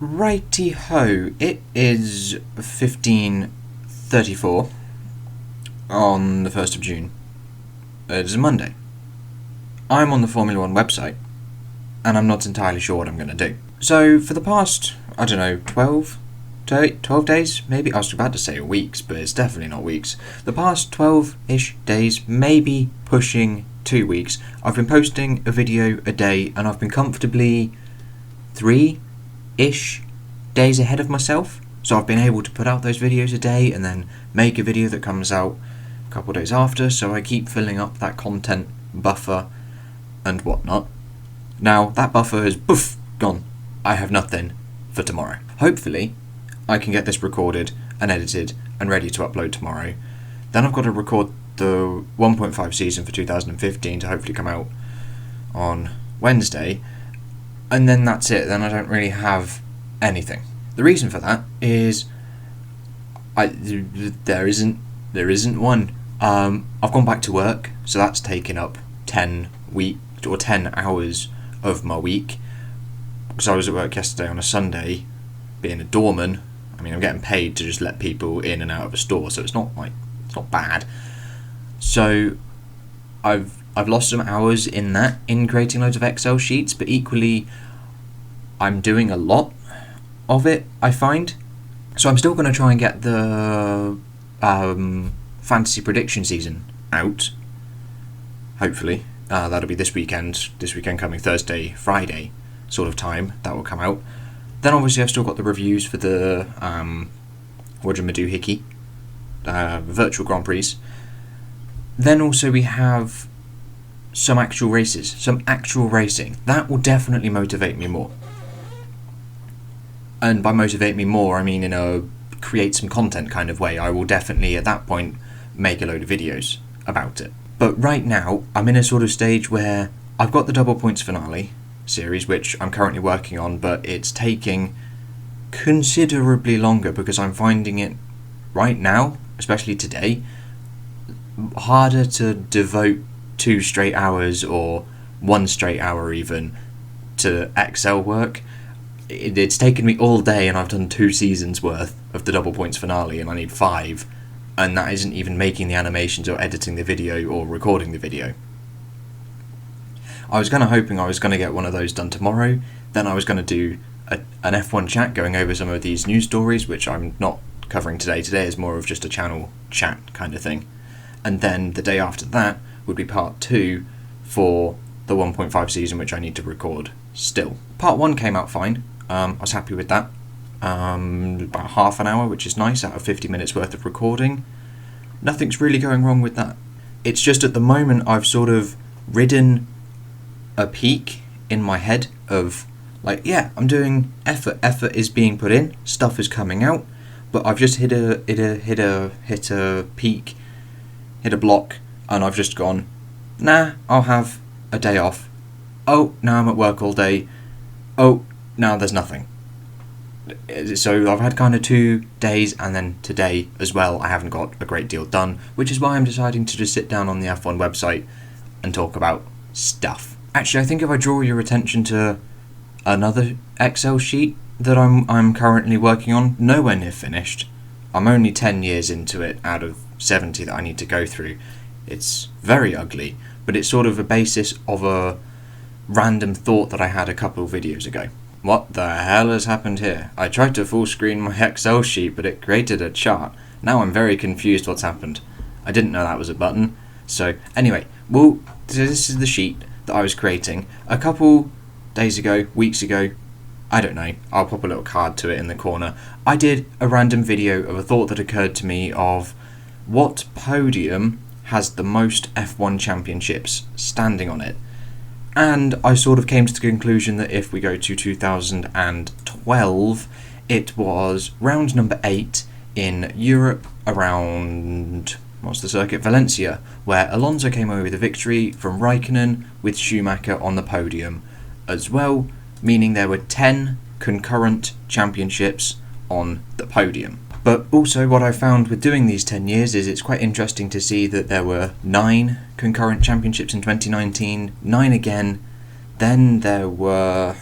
Righty ho, it is 15:34 on the 1st of June. It is a Monday. I'm on the Formula One website, and I'm not entirely sure what I'm going to do. So, for the past, 12 days, maybe? I was about to say weeks, but it's definitely not weeks. The past 12-ish days, maybe pushing 2 weeks, I've been posting a video a day, and I've been comfortably 3-ish days ahead of myself. So I've been able to put out those videos a day and then make a video that comes out a couple of days after, so I keep filling up that content buffer and whatnot. Now that buffer is gone. I have nothing for tomorrow. Hopefully I can get this recorded and edited and ready to upload tomorrow. Then I've got to record the 1.5 season for 2015 to hopefully come out on Wednesday, and then that's it. Then I don't really have anything. The reason for that is there isn't one. I've gone back to work, so that's taken up 10 hours of my week. Because I was at work yesterday on a Sunday, being a doorman. I mean, I'm getting paid to just let people in and out of a store, so it's not bad. So I've lost some hours in creating loads of Excel sheets, but equally I'm doing a lot of it, I find. So I'm still going to try and get the fantasy prediction season out, hopefully. That'll be this weekend coming Thursday, Friday sort of time, that will come out. Then obviously I've still got the reviews for the Wajir virtual Grand Prix. Then also we have some actual racing. That will definitely motivate me more. And by motivate me more, I mean in a create some content kind of way. I will definitely at that point make a load of videos about it. But right now, I'm in a sort of stage where I've got the Double Points finale series, which I'm currently working on, but it's taking considerably longer because I'm finding it right now, especially today, harder to devote 2 straight hours or 1 straight hour even to Excel work. It's taken me all day, and I've done 2 seasons worth of the Double Points finale, and I need 5, and that isn't even making the animations or editing the video or recording the video. I was hoping I was going to get one of those done tomorrow. Then I was going to do an F1 chat going over some of these news stories, which I'm not covering today. Today is more of just a channel chat kind of thing. And then the day after that would be part 2 for the 1.5 season, which I need to record still. Part 1 came out fine. I was happy with that. About half an hour, which is nice, out of 50 minutes worth of recording. Nothing's really going wrong with that. It's just at the moment I've sort of ridden a peak in my head of I'm doing effort is being put in, stuff is coming out, but I've just hit a peak, hit a block, and I've just gone, nah, I'll have a day off. Oh, now I'm at work all day. Oh, now there's nothing. So I've had kind of 2 days, and then today as well I haven't got a great deal done, which is why I'm deciding to just sit down on the F1 website and talk about stuff. Actually, I think if I draw your attention to another Excel sheet that I'm currently working on, nowhere near finished. I'm only 10 years into it out of 70 that I need to go through. It's very ugly, but it's sort of a basis of a random thought that I had a couple of videos ago. What the hell has happened here? I tried to full screen my Excel sheet, but it created a chart. Now I'm very confused what's happened. I didn't know that was a button. So anyway, this is the sheet that I was creating a couple days ago, weeks ago, I don't know. I'll pop a little card to it in the corner. I did a random video of a thought that occurred to me of what podium has the most F1 championships standing on it. And I sort of came to the conclusion that if we go to 2012, it was round number 8 in Europe around, what's the circuit? Valencia, where Alonso came away with a victory from Raikkonen with Schumacher on the podium as well, meaning there were 10 concurrent championships on the podium. But also what I found with doing these 10 years is it's quite interesting to see that there were 9 concurrent championships in 2019, 9 again, then there were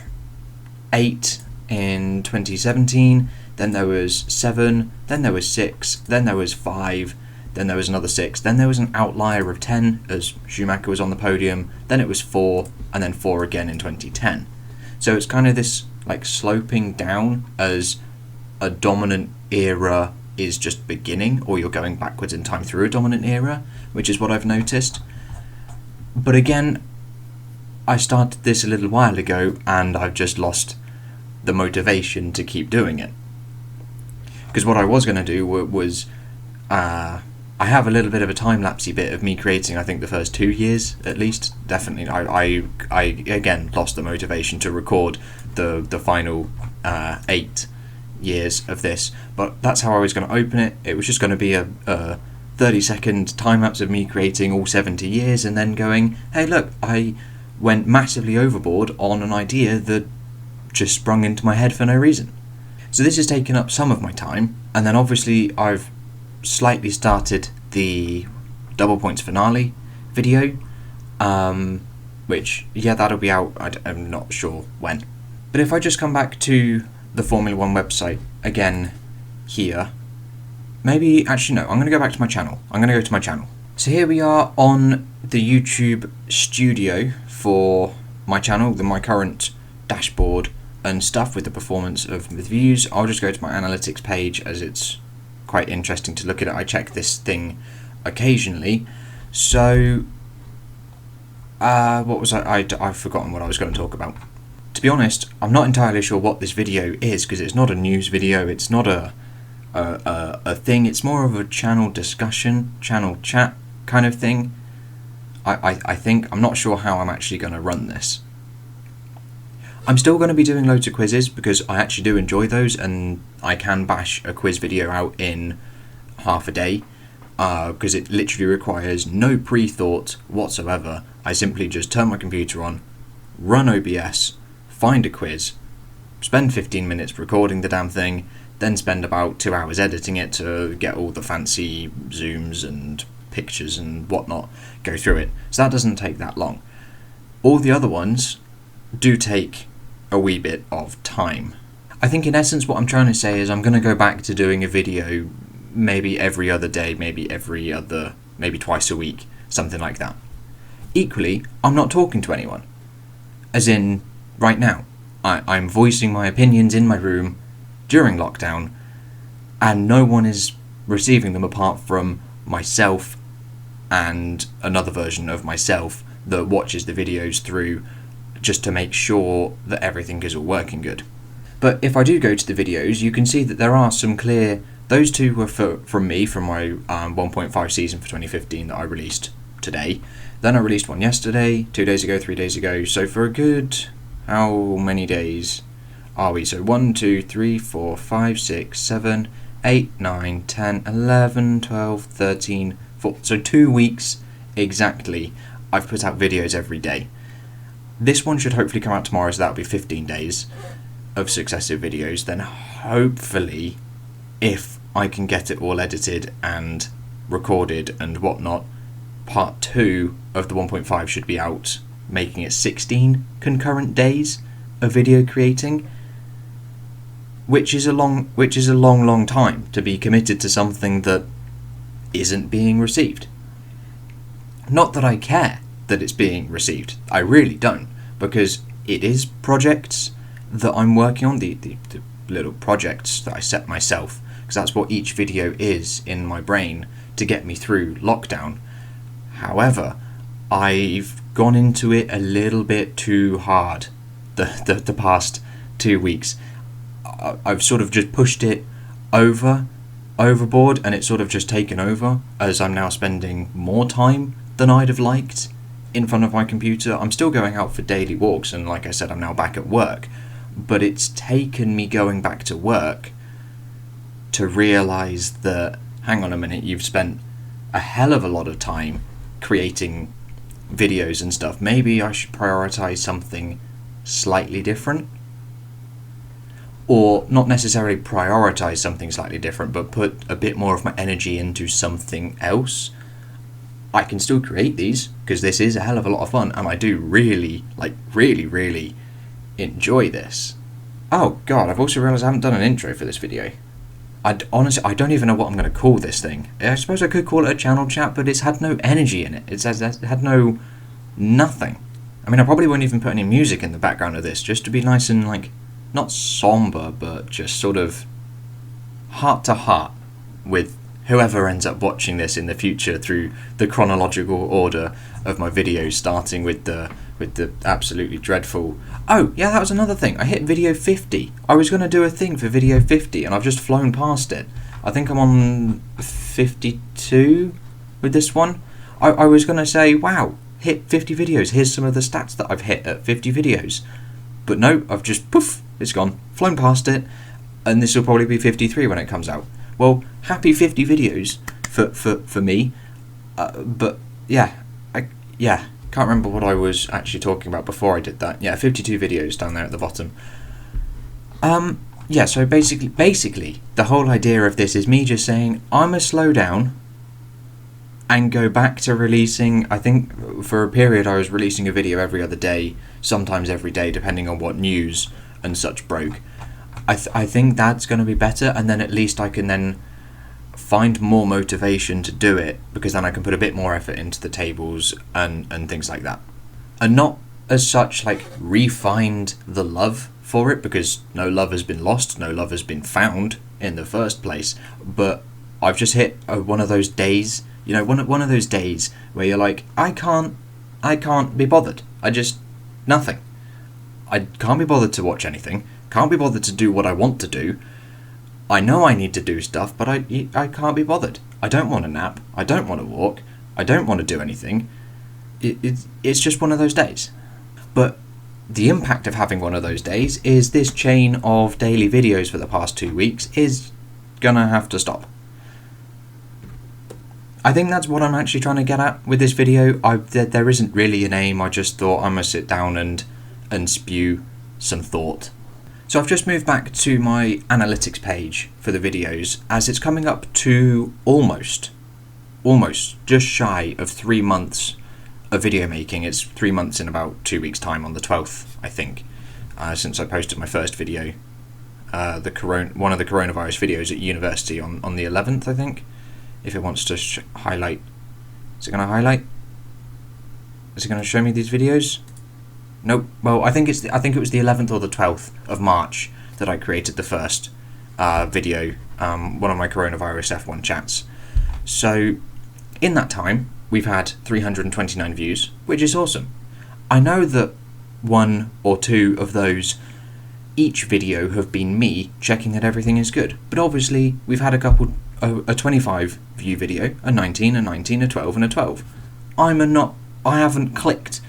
8 in 2017, then there was 7, then there was 6, then there was 5, then there was another 6, then there was an outlier of 10 as Schumacher was on the podium, then it was 4, and then 4 again in 2010. So it's kind of this like sloping down as a dominant era is just beginning, or you're going backwards in time through a dominant era, which is what I've noticed. But again, I started this a little while ago and I've just lost the motivation to keep doing it. Because what I was going to do was I have a little bit of a time-lapsey bit of me creating, I think, the first 2 years at least. Definitely, I again lost the motivation to record the final 8 years of this. But that's how I was going to open it. It was just going to be a 30-second time-lapse of me creating all 70 years and then going, hey look, I went massively overboard on an idea that just sprung into my head for no reason. So this has taken up some of my time, and then obviously I've slightly started the Double Points finale video, which, yeah, that'll be out, I'm not sure when. But if I just come back to the Formula 1 website again here, maybe, actually no, I'm going to go back to my channel. I'm going to go to my channel. So here we are on the YouTube studio for my channel, my current dashboard and stuff with the performance of the views. I'll just go to my analytics page as it's quite interesting to look at it. I check this thing occasionally. So, what was I've forgotten what I was going to talk about. To be honest, I'm not entirely sure what this video is, because it's not a news video, it's not a thing, it's more of a channel discussion, channel chat kind of thing. I think, I'm not sure how I'm actually going to run this. I'm still going to be doing loads of quizzes because I actually do enjoy those, and I can bash a quiz video out in half a day because it literally requires no pre-thought whatsoever. I simply just turn my computer on, run OBS, find a quiz, spend 15 minutes recording the damn thing, then spend about 2 hours editing it to get all the fancy zooms and pictures and whatnot, go through it. So that doesn't take that long. All the other ones do take a wee bit of time. I think in essence what I'm trying to say is I'm going to go back to doing a video maybe every other day, maybe twice a week, something like that. Equally, I'm not talking to anyone. As in, right now, I'm voicing my opinions in my room during lockdown, and no one is receiving them apart from myself and another version of myself that watches the videos through just to make sure that everything is all working good. But if I do go to the videos, you can see that there are some clear... Those two were from me, from my 1.5 season for 2015 that I released today. Then I released one yesterday, 2 days ago, 3 days ago. So for a good... how many days are we? So 1, 2, 3, 4, 5, 6, 7, 8, 9, 10, 11, 12, 13, 14. So 2 weeks exactly I've put out videos every day. This one should hopefully come out tomorrow, so that'll be 15 days of successive videos. Then hopefully, if I can get it all edited and recorded and whatnot, part 2 of the 1.5 should be out, making it 16 concurrent days of video creating, which is a long time to be committed to something that isn't being received. Not that I care that it's being received. I really don't, because it is projects that I'm working on, the little projects that I set myself, because that's what each video is in my brain to get me through lockdown. However, I've gone into it a little bit too hard the past 2 weeks. I've sort of just pushed it overboard, and it's sort of just taken over as I'm now spending more time than I'd have liked in front of my computer. I'm still going out for daily walks, and like I said, I'm now back at work, but it's taken me going back to work to realise that, hang on a minute, you've spent a hell of a lot of time creating videos and stuff. Maybe I should prioritise something slightly different, or not necessarily prioritise something slightly different, but put a bit more of my energy into something else. I can still create these, because this is a hell of a lot of fun, and I do really enjoy this. Oh god, I've also realised I haven't done an intro for this video. Honestly, I don't even know what I'm going to call this thing. I suppose I could call it a channel chat, but it's had no energy in it. It had no nothing. I mean, I probably won't even put any music in the background of this, just to be nice and, like, not somber, but just sort of heart to heart with whoever ends up watching this in the future through the chronological order of my videos, starting with the absolutely dreadful... Oh, yeah, that was another thing. I hit video 50. I was going to do a thing for video 50, and I've just flown past it. I think I'm on 52 with this one. I was going to say, wow, hit 50 videos. Here's some of the stats that I've hit at 50 videos. But no, I've just, poof, it's gone. Flown past it, and this will probably be 53 when it comes out. Well, happy 50 videos for me. But, yeah, can't remember what I was actually talking about before I did that. Yeah, 52 videos down there at the bottom. Yeah, so basically, the whole idea of this is me just saying, I'm going to slow down and go back to releasing. I think for a period I was releasing a video every other day, sometimes every day, depending on what news and such broke. I think that's going to be better, and then at least I can then find more motivation to do it, because then I can put a bit more effort into the tables and things like that. And not as such like refined the love for it, because no love has been lost, no love has been found in the first place, but I've just hit one of those days, you know, one of those days where you're like, I can't be bothered. Nothing. I can't be bothered to watch anything, can't be bothered to do what I want to do. I know I need to do stuff, but I can't be bothered. I don't want to nap, I don't want to walk, I don't want to do anything. It's just one of those days. But the impact of having one of those days is this chain of daily videos for the past 2 weeks is gonna have to stop. I think that's what I'm actually trying to get at with this video. There isn't really an aim, I just thought I'm gonna sit down and spew some thought. So I've just moved back to my analytics page for the videos, as it's coming up to almost just shy of 3 months of video making. It's 3 months in about 2 weeks time, on the 12th, I think, since I posted my first video, one of the coronavirus videos at university on the 11th, I think. If it wants to highlight, is it going to highlight? Is it going to show me these videos? Nope. Well, I think it was the 11th or the 12th of March that I created the first video, one of my coronavirus F1 chats. So in that time, we've had 329 views, which is awesome. I know that 1 or 2 of those each video have been me checking that everything is good, but obviously we've had a 25 view video, a 19, a 19, a 12, and a 12. I haven't clicked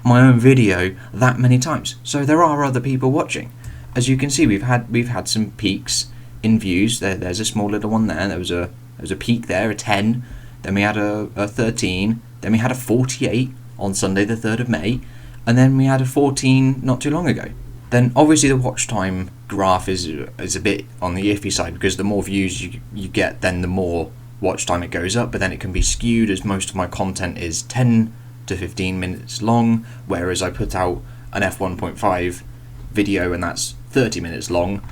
my own video that many times, so there are other people watching. As you can see, we've had some peaks in views. There's a small little one there. There was a peak there, a 10. Then we had a 13. Then we had a 48 on Sunday the 3rd of May, and then we had a 14 not too long ago. Then obviously the watch time graph is a bit on the iffy side, because the more views you get, then the more watch time it goes up, but then it can be skewed, as most of my content is 10 to 15 minutes long, whereas I put out an f1.5 video and that's 30 minutes long,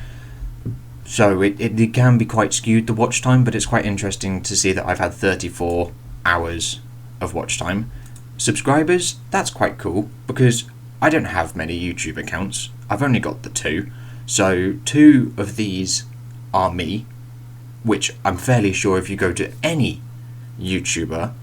so it can be quite skewed, the watch time. But it's quite interesting to see that I've had 34 hours of watch time. Subscribers, that's quite cool, because I don't have many YouTube accounts. I've only got the 2, so 2 of these are me, which I'm fairly sure if you go to any YouTuber,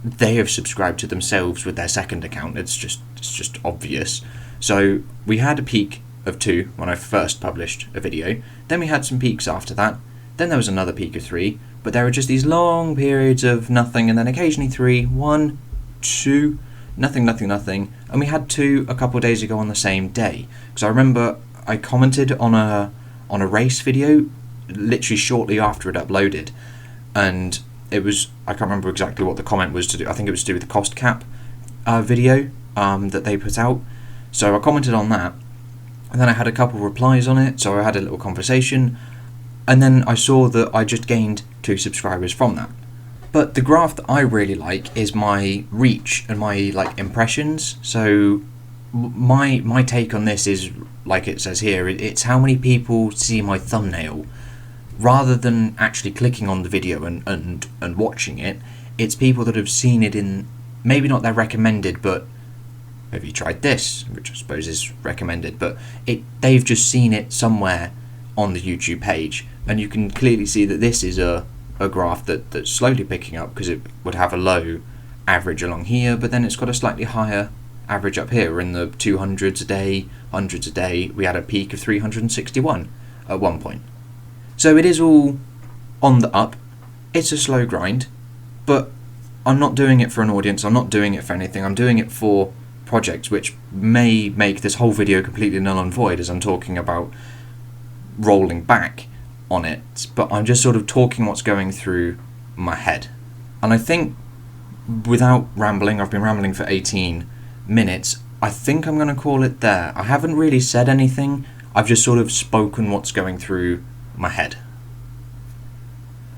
they have subscribed to themselves with their second account. It's just obvious. So we had a peak of 2 when I first published a video, then we had some peaks after that, then there was another peak of 3, but there were just these long periods of nothing, and then occasionally 3, 1, 2, nothing, and we had 2 a couple of days ago on the same day, because I remember I commented on a race video literally shortly after it uploaded, and it was, I can't remember exactly what the comment was to do. I think it was to do with the cost cap video that they put out. So I commented on that, and then I had a couple replies on it, so I had a little conversation, and then I saw that I just gained 2 subscribers from that. But the graph that I really like is my reach and my impressions. So my take on this is, like it says here, it's how many people see my thumbnail. Rather than actually clicking on the video and watching it, it's people that have seen it in, maybe not their recommended, but have you tried this, which I suppose is recommended, but they've just seen it somewhere on the YouTube page, and you can clearly see that this is a graph that's slowly picking up, because it would have a low average along here, but then it's got a slightly higher average up here. We're in the 200s a day, hundreds a day. We had a peak of 361 at one point. So it is all on the up. It's a slow grind, but I'm not doing it for an audience, I'm not doing it for anything, I'm doing it for projects, which may make this whole video completely null and void as I'm talking about rolling back on it, but I'm just sort of talking what's going through my head. And I think, without rambling, I've been rambling for 18 minutes, I think I'm going to call it there. I haven't really said anything, I've just sort of spoken what's going through my head.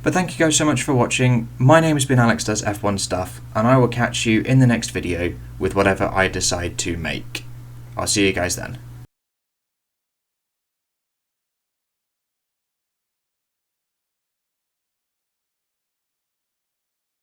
But thank you guys so much for watching. My name has been Alex Does F1 Stuff, and I will catch you in the next video with whatever I decide to make. I'll see you guys then.